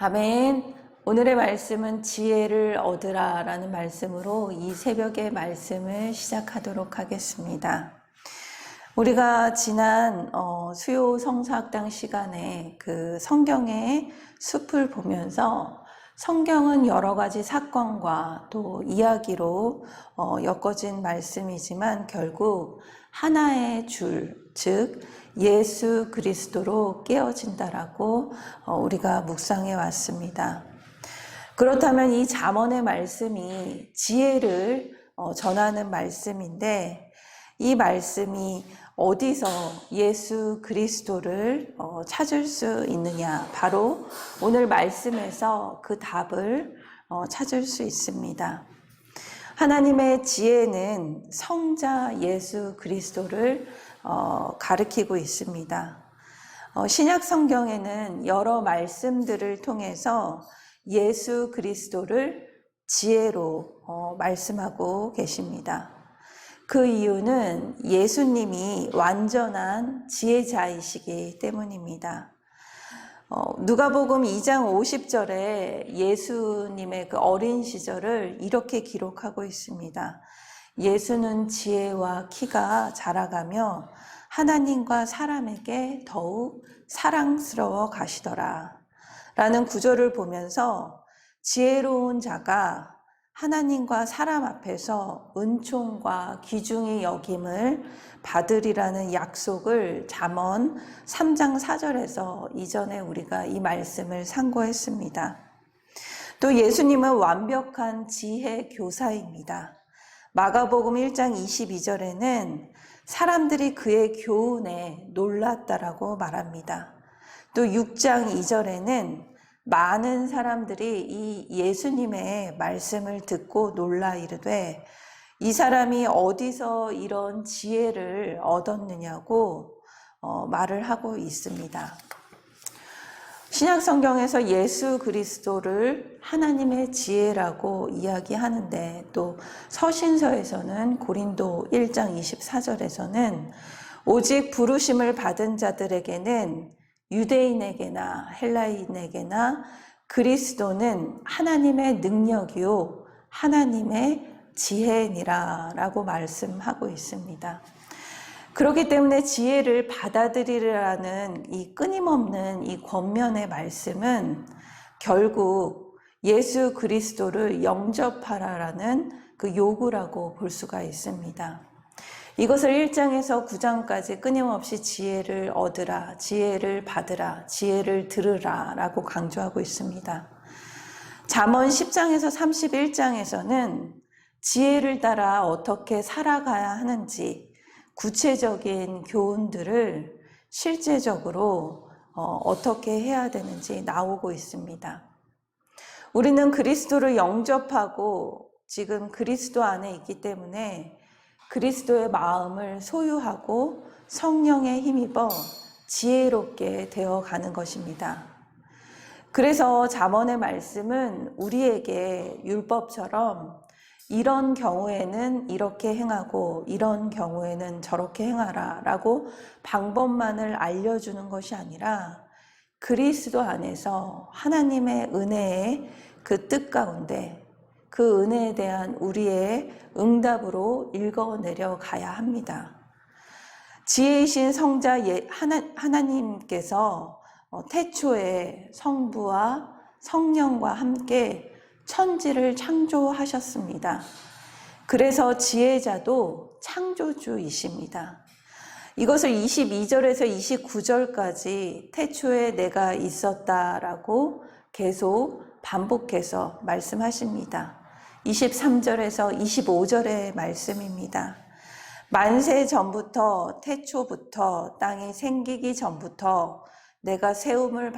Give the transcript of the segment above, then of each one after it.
아멘. 오늘의 말씀은 지혜를 얻으라 라는 말씀으로 이 새벽의 말씀을 시작하도록 하겠습니다. 우리가 지난 수요 성사학당 시간에 그 성경의 숲을 보면서 성경은 여러 가지 사건과 또 이야기로 엮어진 말씀이지만 결국 하나의 줄, 즉 예수 그리스도로 깨어진다라고 우리가 묵상해 왔습니다. 그렇다면 이 잠언의 말씀이 지혜를 전하는 말씀인데 이 말씀이 어디서 예수 그리스도를 찾을 수 있느냐? 바로 오늘 말씀에서 그 답을 찾을 수 있습니다. 하나님의 지혜는 성자 예수 그리스도를 가리키고 있습니다. 신약 성경에는 여러 말씀들을 통해서 예수 그리스도를 지혜로 말씀하고 계십니다. 그 이유는 예수님이 완전한 지혜자이시기 때문입니다. 누가복음 2장 50절에 예수님의 그 어린 시절을 이렇게 기록하고 있습니다. 예수는 지혜와 키가 자라가며 하나님과 사람에게 더욱 사랑스러워 가시더라 라는 구절을 보면서 지혜로운 자가 하나님과 사람 앞에서 은총과 귀중히 여김을 받으리라는 약속을 잠언 3장 4절에서 이전에 우리가 이 말씀을 상고했습니다. 또 예수님은 완벽한 지혜 교사입니다. 마가복음 1장 22절에는 사람들이 그의 교훈에 놀랐다라고 말합니다. 또 6장 2절에는 많은 사람들이 이 예수님의 말씀을 듣고 놀라 이르되 이 사람이 어디서 이런 지혜를 얻었느냐고 말을 하고 있습니다. 신약 성경에서 예수 그리스도를 하나님의 지혜라고 이야기하는데 또 서신서에서는 고린도 1장 24절에서는 오직 부르심을 받은 자들에게는 유대인에게나 헬라인에게나 그리스도는 하나님의 능력이요 하나님의 지혜니라 라고 말씀하고 있습니다. 그렇기 때문에 지혜를 받아들이라는 이 끊임없는 이 권면의 말씀은 결국 예수 그리스도를 영접하라라는 그 요구라고 볼 수가 있습니다. 이것을 1장에서 9장까지 끊임없이 지혜를 얻으라, 지혜를 받으라, 지혜를 들으라 라고 강조하고 있습니다. 잠언 10장에서 31장에서는 지혜를 따라 어떻게 살아가야 하는지 구체적인 교훈들을 실제적으로 어떻게 해야 되는지 나오고 있습니다. 우리는 그리스도를 영접하고 지금 그리스도 안에 있기 때문에 그리스도의 마음을 소유하고 성령에 힘입어 지혜롭게 되어가는 것입니다. 그래서 잠언의 말씀은 우리에게 율법처럼 이런 경우에는 이렇게 행하고 이런 경우에는 저렇게 행하라 라고 방법만을 알려주는 것이 아니라 그리스도 안에서 하나님의 은혜의 그 뜻 가운데 그 은혜에 대한 우리의 응답으로 읽어내려 가야 합니다. 지혜이신 성자 하나님께서 태초에 성부와 성령과 함께 천지를 창조하셨습니다. 그래서 지혜자도 창조주이십니다. 이것을 22절에서 29절까지 태초에 내가 있었다라고 계속 반복해서 말씀하십니다. 23절에서 25절의 말씀입니다. 만세 전부터 태초부터 땅이 생기기 전부터 내가 세움을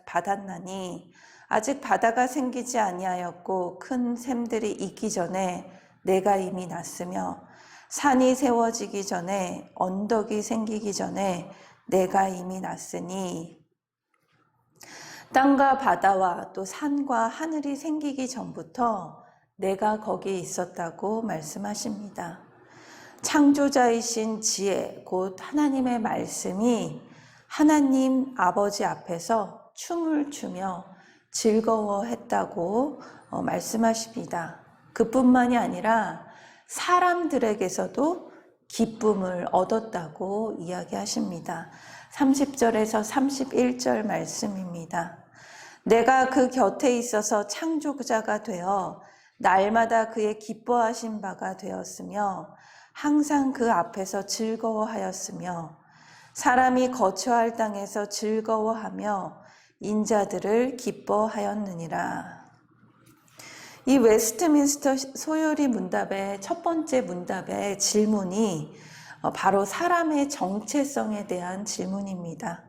받았나니 아직 바다가 생기지 아니하였고 큰 샘들이 있기 전에 내가 이미 났으며 산이 세워지기 전에 언덕이 생기기 전에 내가 이미 났으니 땅과 바다와 또 산과 하늘이 생기기 전부터 내가 거기 있었다고 말씀하십니다. 창조자이신 지혜, 곧 하나님의 말씀이 하나님 아버지 앞에서 춤을 추며 즐거워했다고 말씀하십니다. 그뿐만이 아니라 사람들에게서도 기쁨을 얻었다고 이야기하십니다. 30절에서 31절 말씀입니다. 내가 그 곁에 있어서 창조자가 되어 날마다 그의 기뻐하신 바가 되었으며 항상 그 앞에서 즐거워하였으며 사람이 거처할 땅에서 즐거워하며 인자들을 기뻐하였느니라. 이 웨스트민스터 소요리 문답의 첫 번째 문답의 질문이 바로 사람의 정체성에 대한 질문입니다.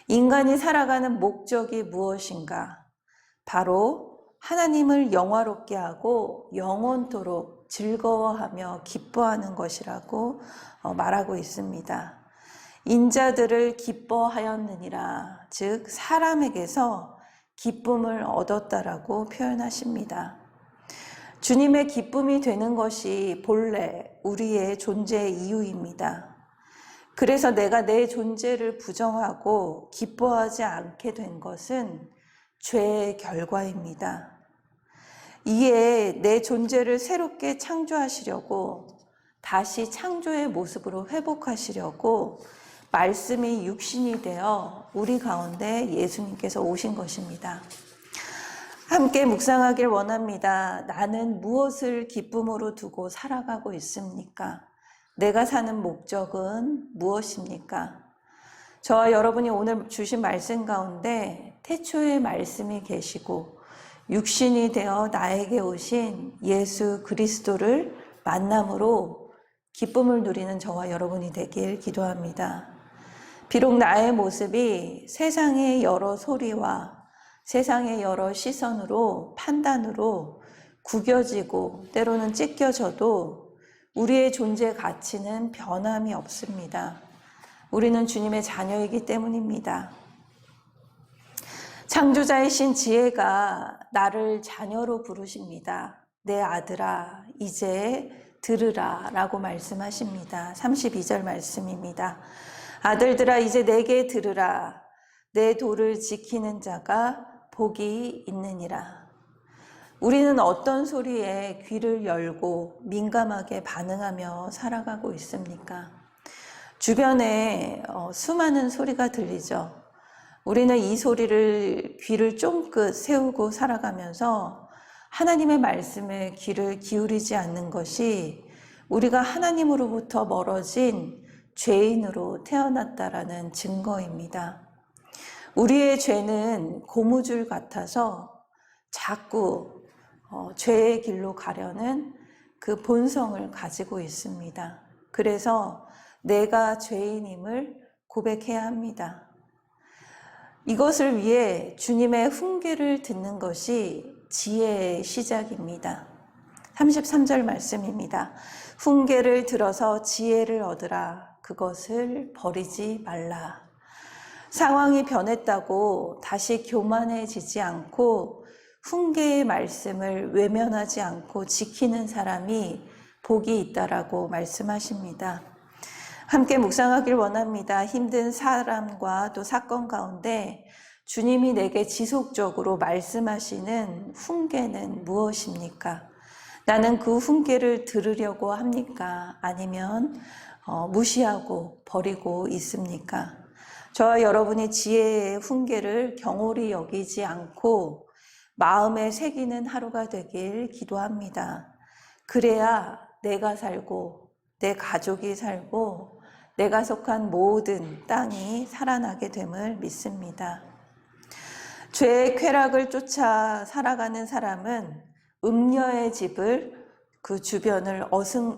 인간이 살아가는 목적이 무엇인가? 바로 하나님을 영화롭게 하고 영원토록 즐거워하며 기뻐하는 것이라고 말하고 있습니다. 인자들을 기뻐하였느니라, 즉 사람에게서 기쁨을 얻었다라고 표현하십니다. 주님의 기쁨이 되는 것이 본래 우리의 존재의 이유입니다. 그래서 내가 내 존재를 부정하고 기뻐하지 않게 된 것은 죄의 결과입니다. 이에 내 존재를 새롭게 창조하시려고 다시 창조의 모습으로 회복하시려고 말씀이 육신이 되어 우리 가운데 예수님께서 오신 것입니다. 함께 묵상하길 원합니다. 나는 무엇을 기쁨으로 두고 살아가고 있습니까? 내가 사는 목적은 무엇입니까? 저와 여러분이 오늘 주신 말씀 가운데 태초의 말씀이 계시고 육신이 되어 나에게 오신 예수 그리스도를 만남으로 기쁨을 누리는 저와 여러분이 되길 기도합니다. 비록 나의 모습이 세상의 여러 소리와 세상의 여러 시선으로 판단으로 구겨지고 때로는 찢겨져도 우리의 존재 가치는 변함이 없습니다. 우리는 주님의 자녀이기 때문입니다. 창조자이신 지혜가 나를 자녀로 부르십니다. 내 아들아, 이제 들으라 라고 말씀하십니다. 32절 말씀입니다. 아들들아, 이제 내게 들으라. 내 도를 지키는 자가 복이 있느니라. 우리는 어떤 소리에 귀를 열고 민감하게 반응하며 살아가고 있습니까? 주변에 수많은 소리가 들리죠. 우리는 이 소리를 귀를 쫑긋 세우고 살아가면서 하나님의 말씀에 귀를 기울이지 않는 것이 우리가 하나님으로부터 멀어진 죄인으로 태어났다라는 증거입니다. 우리의 죄는 고무줄 같아서 자꾸 죄의 길로 가려는 그 본성을 가지고 있습니다. 그래서 내가 죄인임을 고백해야 합니다. 이것을 위해 주님의 훈계를 듣는 것이 지혜의 시작입니다. 33절 말씀입니다. 훈계를 들어서 지혜를 얻으라. 그것을 버리지 말라. 상황이 변했다고 다시 교만해지지 않고 훈계의 말씀을 외면하지 않고 지키는 사람이 복이 있다라고 말씀하십니다. 함께 묵상하길 원합니다. 힘든 사람과 또 사건 가운데 주님이 내게 지속적으로 말씀하시는 훈계는 무엇입니까? 나는 그 훈계를 들으려고 합니까? 아니면 무시하고 버리고 있습니까? 저와 여러분이 지혜의 훈계를 경홀히 여기지 않고 마음에 새기는 하루가 되길 기도합니다. 그래야 내가 살고 내 가족이 살고 내가 속한 모든 땅이 살아나게 됨을 믿습니다. 죄의 쾌락을 쫓아 살아가는 사람은 음녀의 집을 그 주변을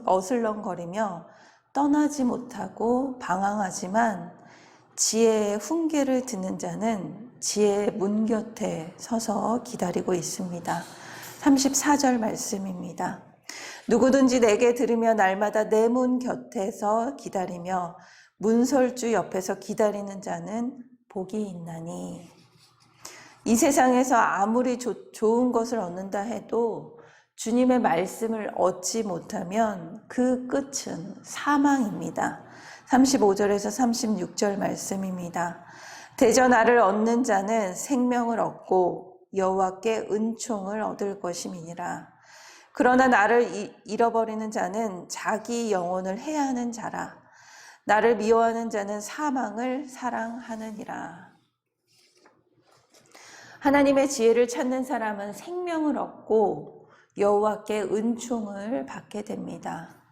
어슬렁거리며 떠나지 못하고 방황하지만 지혜의 훈계를 듣는 자는 지혜의 문 곁에 서서 기다리고 있습니다. 34절 말씀입니다. 누구든지 내게 들으며 날마다 내 문 곁에서 기다리며 문설주 옆에서 기다리는 자는 복이 있나니. 이 세상에서 아무리 좋은 것을 얻는다 해도 주님의 말씀을 얻지 못하면 그 끝은 사망입니다. 35절에서 36절 말씀입니다. 대저 나를 얻는 자는 생명을 얻고 여호와께 은총을 얻을 것임이니라. 그러나 나를 잃어버리는 자는 자기 영혼을 해하는 자라. 나를 미워하는 자는 사망을 사랑하느니라. 하나님의 지혜를 찾는 사람은 생명을 얻고 여호와께 은총을 받게 됩니다.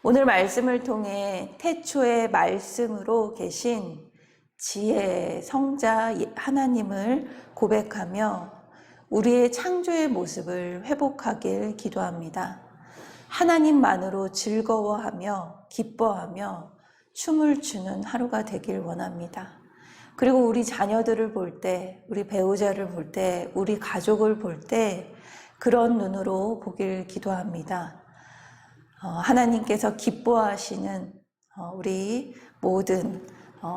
오늘 말씀을 통해 태초의 말씀으로 계신 지혜의 성자 하나님을 고백하며 우리의 창조의 모습을 회복하길 기도합니다. 하나님만으로 즐거워하며 기뻐하며 춤을 추는 하루가 되길 원합니다. 그리고 우리 자녀들을 볼 때, 우리 배우자를 볼 때, 우리 가족을 볼 때 그런 눈으로 보길 기도합니다. 하나님께서 기뻐하시는 우리 모든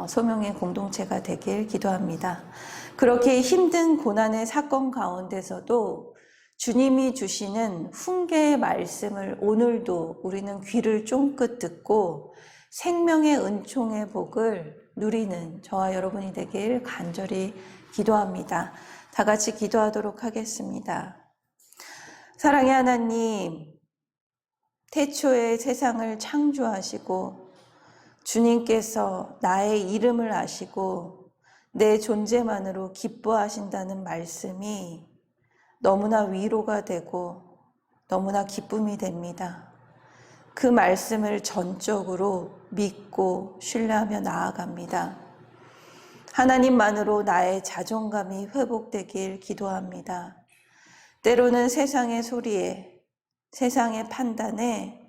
소명의 공동체가 되길 기도합니다. 그렇게 힘든 고난의 사건 가운데서도 주님이 주시는 훈계의 말씀을 오늘도 우리는 귀를 쫑긋 듣고 생명의 은총의 복을 누리는 저와 여러분이 되길 간절히 기도합니다. 다 같이 기도하도록 하겠습니다. 사랑의 하나님, 태초에 세상을 창조하시고 주님께서 나의 이름을 아시고 내 존재만으로 기뻐하신다는 말씀이 너무나 위로가 되고 너무나 기쁨이 됩니다. 그 말씀을 전적으로 믿고 신뢰하며 나아갑니다. 하나님만으로 나의 자존감이 회복되길 기도합니다. 때로는 세상의 소리에, 세상의 판단에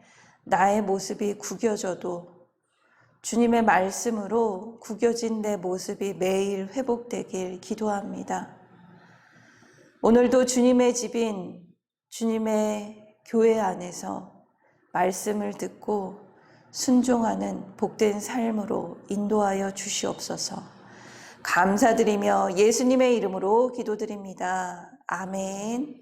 나의 모습이 구겨져도 주님의 말씀으로 구겨진 내 모습이 매일 회복되길 기도합니다. 오늘도 주님의 집인 주님의 교회 안에서 말씀을 듣고 순종하는 복된 삶으로 인도하여 주시옵소서. 감사드리며 예수님의 이름으로 기도드립니다. 아멘.